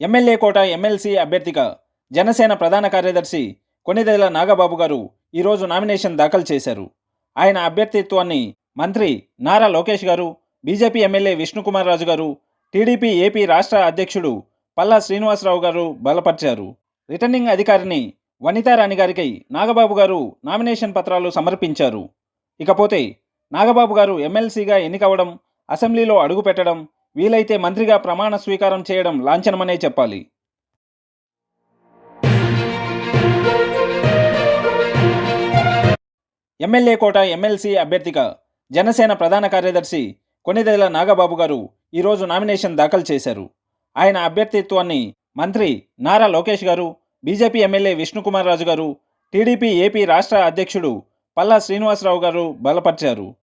MLA కోట MLC అభ్యర్థిగా జనసేన ప్రధాన కార్యదర్శి కొణిదెల నాగబాబు గారు ఈరోజు నామినేషన్ దాఖలు చేశారు. ఆయన అభ్యర్థిత్వాన్ని మంత్రి నారా లోకేష్ గారు, బీజేపీ ఎమ్మెల్యే విష్ణుకుమార్ రాజు గారు, టీడీపీ ఏపీ రాష్ట్ర అధ్యక్షుడు పల్లా శ్రీనివాసరావు గారు బలపరిచారు. రిటర్నింగ్ అధికారిని వనితారాణి గారికి నాగబాబు గారు నామినేషన్ పత్రాలు సమర్పించారు. ఇకపోతే నాగబాబు గారు ఎమ్మెల్సీగా ఎన్నికవడం, అసెంబ్లీలో అడుగుపెట్టడం, వీలైతే మంత్రిగా ప్రమాణ స్వీకారం చేయడం లాంఛనమనే చెప్పాలి. ఎమ్మెల్యే కోట ఎమ్మెల్సీ అభ్యర్థిగా జనసేన ప్రధాన కార్యదర్శి కొణిదెల నాగబాబు గారు ఈరోజు నామినేషన్ దాఖలు చేశారు. ఆయన అభ్యర్థిత్వాన్ని మంత్రి నారా లోకేష్ గారు, బీజేపీ ఎమ్మెల్యే విష్ణుకుమార్ రాజు గారు, టీడీపీ ఏపీ రాష్ట్ర అధ్యక్షుడు పల్లా శ్రీనివాసరావు గారు బలపరిచారు.